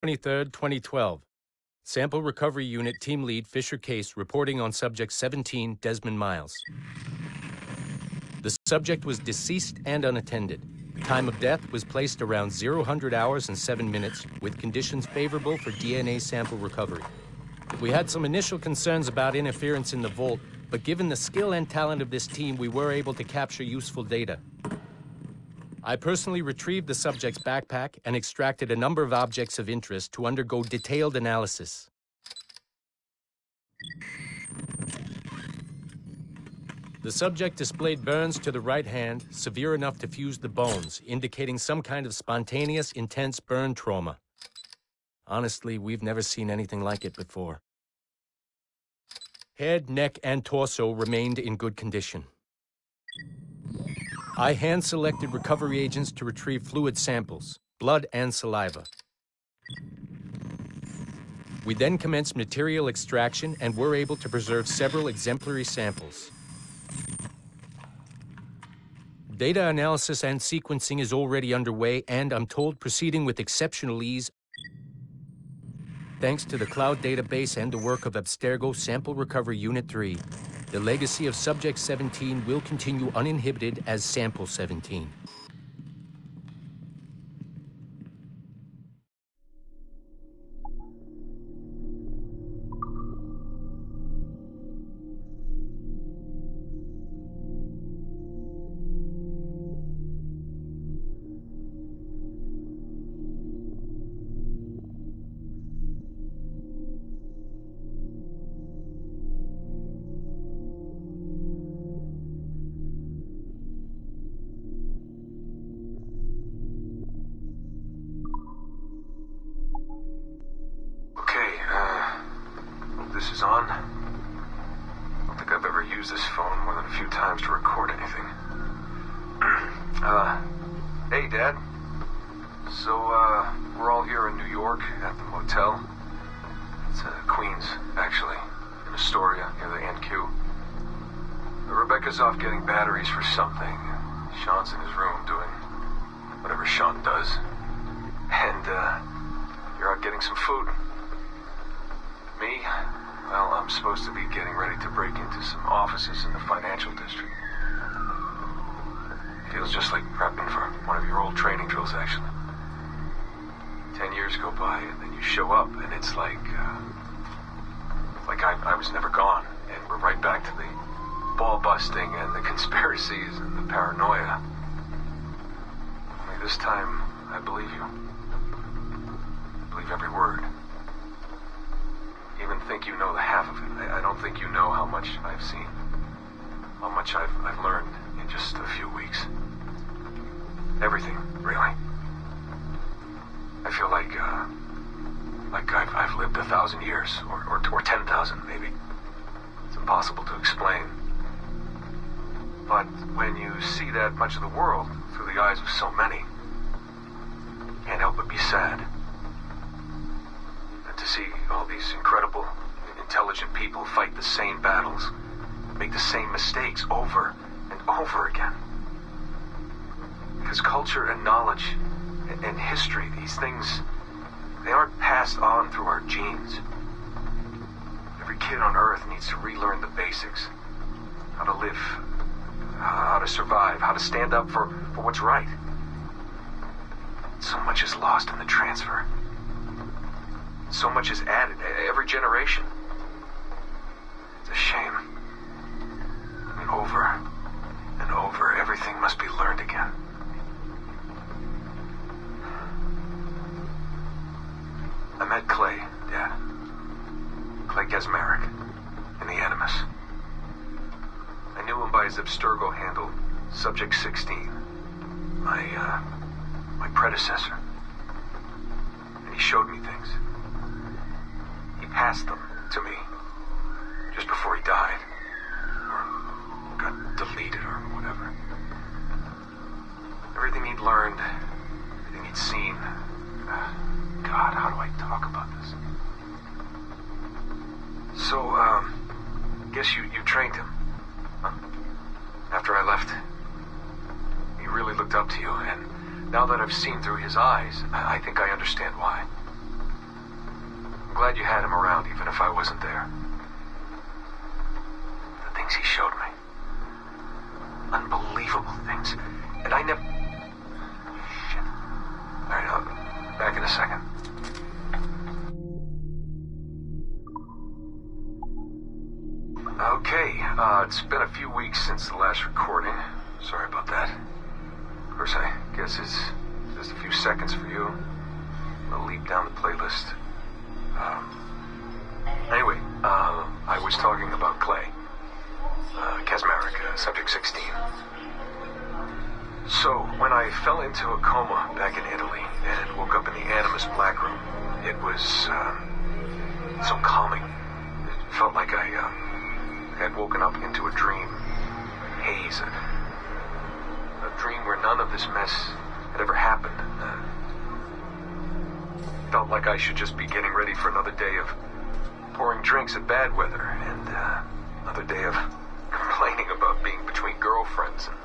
23rd, 2012. Sample Recovery Unit Team Lead Fisher Case reporting on Subject 17, Desmond Miles. The subject was deceased and unattended. The time of death was placed around 00 hours and 7 minutes, with conditions favorable for DNA sample recovery. We had some initial concerns about interference in the vault, but given the skill and talent of this team, we were able to capture useful data. I personally retrieved the subject's backpack and extracted a number of objects of interest to undergo detailed analysis. The subject displayed burns to the right hand, severe enough to fuse the bones, indicating some kind of spontaneous, intense burn trauma. Honestly, we've never seen anything like it before. Head, neck, and torso remained in good condition. I hand-selected recovery agents to retrieve fluid samples, blood and saliva. We then commenced material extraction and were able to preserve several exemplary samples. Data analysis and sequencing is already underway, and I'm told proceeding with exceptional ease. Thanks to the cloud database and the work of Abstergo Sample Recovery Unit 3, the legacy of Subject 17 will continue uninhibited as Sample 17. This is on. I don't think I've ever used this phone more than a few times to record anything. Hey, Dad. So, we're all here in New York at the motel. It's Queens, actually, in Astoria, near the NQ. Rebecca's off getting batteries for something. Sean's in his room doing whatever Sean does. And, you're out getting some food. Me? Well, I'm supposed to be getting ready to break into some offices in the financial district. Feels just like prepping for one of your old training drills, actually. 10 years go by, and then you show up, and it's like I was never gone, and we're right back to the ball busting and the conspiracies and the paranoia. Only this time, I believe you. I believe every word. Even think you know the half of it. I don't think you know how much I've seen. How much I've learned in just a few weeks. Everything, really. I feel like I've lived 1,000 years, or 10,000 maybe. It's impossible to explain. But when you see that much of the world through the eyes of so many, you can't help but be sad. To see all these incredible, intelligent people fight the same battles, make the same mistakes over and over again. Because culture and knowledge and history, these things, they aren't passed on through our genes. Every kid on Earth needs to relearn the basics. How to live, how to survive, how to stand up for what's right. So much is lost in the transfer. So much is added every generation. It's a shame. I mean, over and over, everything must be learned again. I met Clay, Dad. Clay Gesmerick, in the Animus. I knew him by his Abstergo handle, Subject 16. My predecessor. And he showed me things. Passed them to me just before he died, or got deleted, or whatever. Everything he'd learned, everything he'd seen. God, how do I talk about this? So, guess you trained him. Huh? After I left, he really looked up to you, and now that I've seen through his eyes, I think I understand why. glad you had him around, even if I wasn't there. The things he showed me. Unbelievable things. And I never... Shit. Alright, I'll be back in a second. Okay, it's been a few weeks since the last recording. Sorry about that. Of course, I guess it's just a few seconds for you. I'll leap down the playlist. Anyway, I was talking about Clay. Kasmeric, subject 16. So, when I fell into a coma back in Italy and woke up in the Animus Black Room, it was, so calming. It felt like I had woken up into a dream. Haze. A dream where none of this mess had ever happened. Felt like I should just be getting ready for another day of pouring drinks at bad weather, and another day of complaining about being between girlfriends and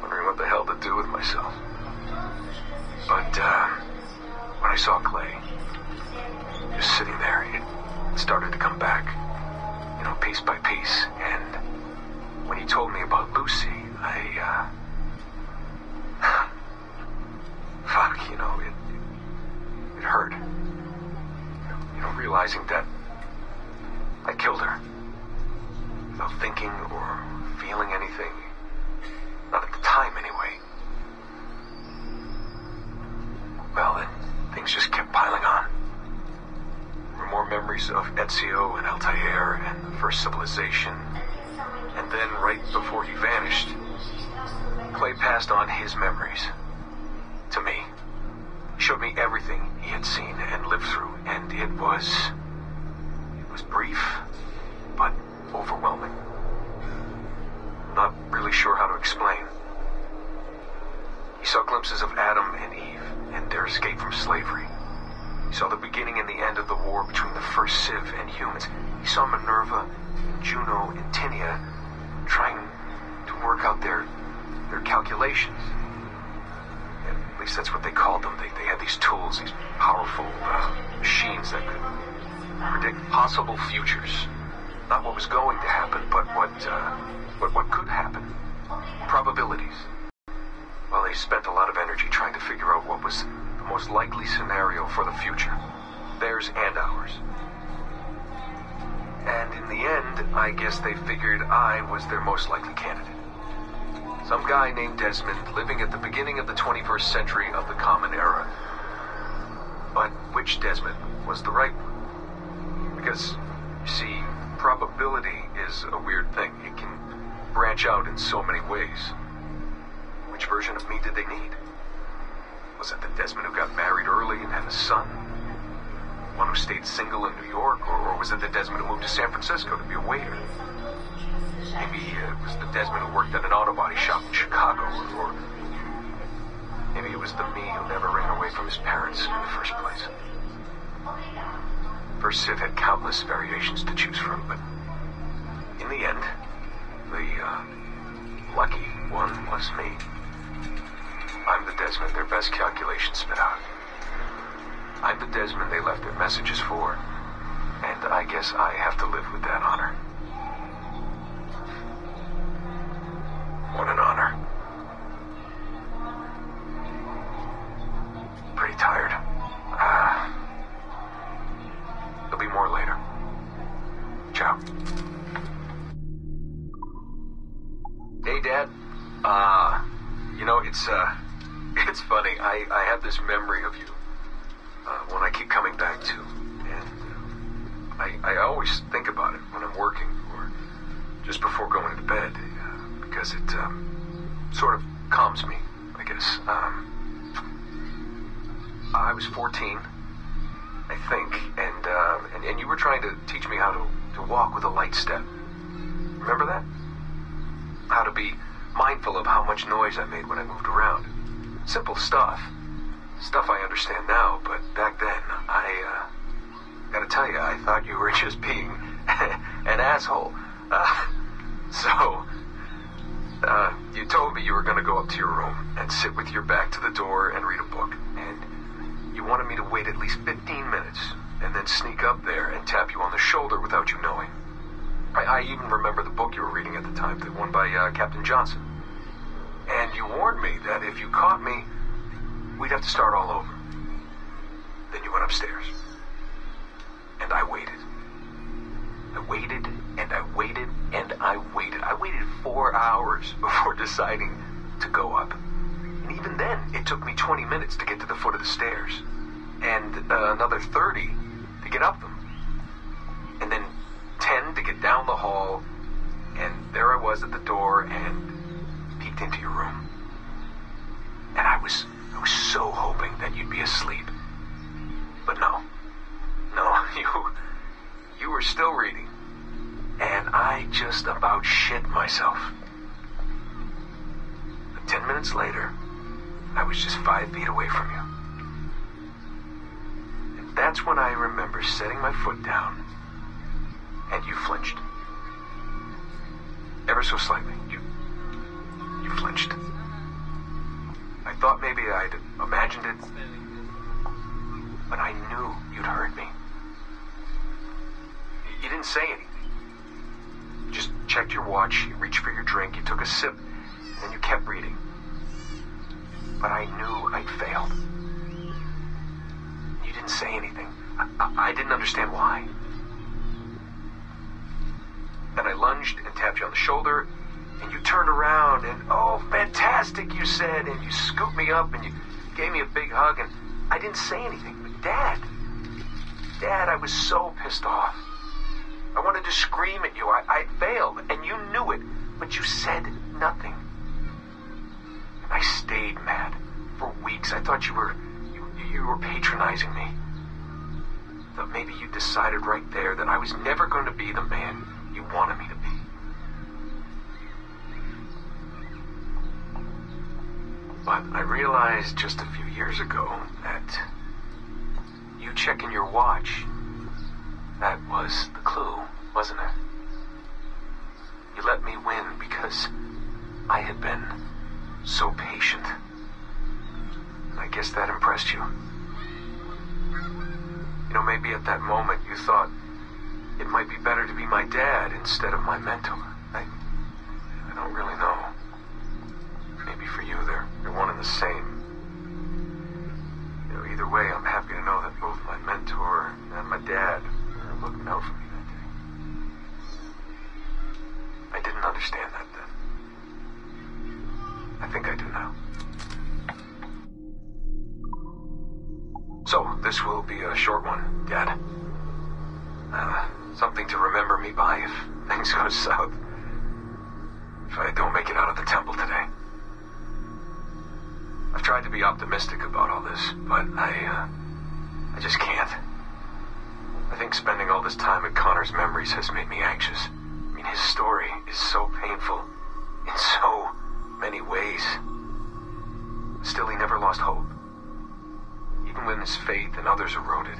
wondering what the hell to do with myself. But when I saw Clay, just sitting there, it started to come back, you know, piece by piece. And when he told me about Lucy, fuck, you know, it hurt. You know, realizing that I killed her without thinking or feeling anything. Not at the time, anyway. Well, then, things just kept piling on. There were more memories of Ezio and Altair and the first civilization. And then, right before he vanished, Clay passed on his memories to me. He showed me everything he had seen and lived through, and it was brief, but overwhelming. Not really sure how to explain. He saw glimpses of Adam and Eve and their escape from slavery. He saw the beginning and the end of the war between the first Civ and humans. He saw Minerva, Juno, and Tinia trying to work out their calculations. At least that's what they called them. They had these tools, these powerful machines that could predict possible futures. Not what was going to happen, but what could happen. Probabilities. Well, they spent a lot of energy trying to figure out what was the most likely scenario for the future. Theirs and ours. And in the end, I guess they figured I was their most likely candidate. Some guy named Desmond living at the beginning of the 21st century of the Common Era. But which Desmond was the right one? Because, you see, probability is a weird thing. It can branch out in so many ways. Which version of me did they need? Was it the Desmond who got married early and had a son? One who stayed single in New York? Or was it the Desmond who moved to San Francisco to be a waiter? Maybe it was the Desmond who worked at an auto body shop in Chicago, or maybe it was the me who never ran away from his parents in the first place. First Civ had countless variations to choose from, but in the end, the lucky one was me. I'm the Desmond their best calculations spit out. I'm the Desmond they left their messages for, and I guess I have to live with that honor. What an honor. Pretty tired. There'll be more later. Ciao. Hey, Dad. You know, it's funny. I have this memory of you, one I keep coming back to, and I always think about it when I'm working, or just before going to bed, because it, sort of calms me, I guess. I was 14, I think, and you were trying to teach me how to walk with a light step. Remember that? How to be mindful of how much noise I made when I moved around. Simple stuff. Stuff I understand now, but back then, I gotta tell you, I thought you were just being an asshole. So, you told me you were gonna go up to your room and sit with your back to the door and read a book. And you wanted me to wait at least 15 minutes and then sneak up there and tap you on the shoulder without you knowing. I even remember the book you were reading at the time, the one by Captain Johnson. And you warned me that if you caught me, we'd have to start all over. Then you went upstairs. And I waited. I waited, and I waited, and I waited. I waited 4 hours before deciding to go up. And even then, it took me 20 minutes to get to the foot of the stairs. And another 30 to get up them. And then 10 to get down the hall. And there I was at the door and peeked into your room. And I was so hoping that you'd be asleep. But no, you were still reading. And I just about shit myself. But 10 minutes later, I was just 5 feet away from you. And that's when I remember setting my foot down, and you flinched. Ever so slightly, you flinched. I thought maybe I'd imagined it, but I knew you'd heard me. You didn't say anything. You just checked your watch, you reached for your drink, you took a sip, and then you kept reading. But I knew I'd failed. You didn't say anything. I didn't understand why. Then I lunged and tapped you on the shoulder, and you turned around, and oh, fantastic, you said, and you scooped me up, and you gave me a big hug, and I didn't say anything. But Dad, I was so pissed off. I wanted to scream at you. I failed, and you knew it, but you said nothing. And I stayed mad for weeks. I thought you were patronizing me. I thought maybe you decided right there that I was never going to be the man you wanted me to be. But I realized just a few years ago that you checking your watch, that was the clue, wasn't it? You let me win because I had been so patient. And I guess that impressed you. You know, maybe at that moment you thought it might be better to be my dad instead of my mentor. I don't really know. Maybe for you they're one and the same. You know, either way, I'm happy to know that both my mentor and my dad are looking out for me that day. I didn't understand that then. I think I do now. So, this will be a short one, Dad. Something to remember me by if things go south. If I don't make it out of the temple today. I've tried to be optimistic about all this, but I just can't. I think spending all this time at Connor's memories has made me anxious. I mean, his story is so painful in so many ways. Still, he never lost hope. Even when his faith in others eroded.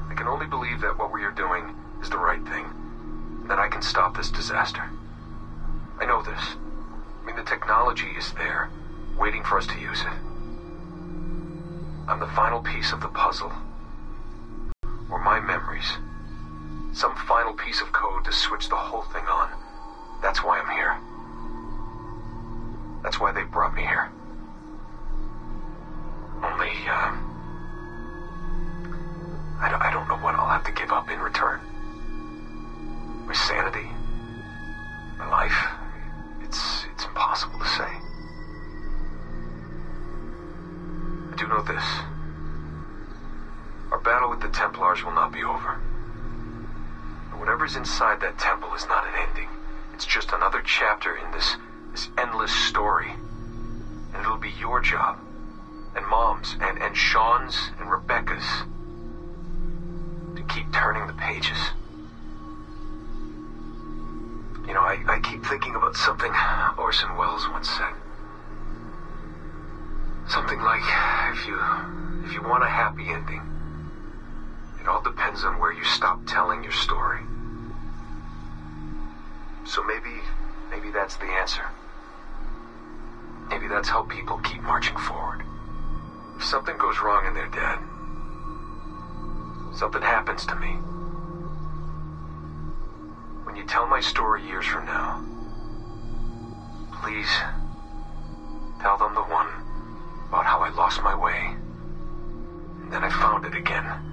I can only believe that what we are doing is the right thing, and that I can stop this disaster. I know this. I mean, the technology is there, waiting for us to use it. I'm the final piece of the puzzle. Or my memories. Some final piece of code to switch the whole thing on. That's why I'm here. That's why they brought me here. Only, I don't know what I'll have to give up in return. My sanity, my life, it's impossible to say. I do know this. Our battle with the Templars will not be over. And whatever's inside that temple is not an ending. It's just another chapter in this endless story. And it'll be your job, and Mom's, and Sean's, and Rebecca's, to keep turning the pages. You know, I keep thinking about something Orson Welles once said. Something like, if you want a happy ending, it all depends on where you stop telling your story. So maybe that's the answer. Maybe that's how people keep marching forward. If something goes wrong in their dad, something happens to me, when you tell my story years from now, please tell them the one about how I lost my way, and then I found it again.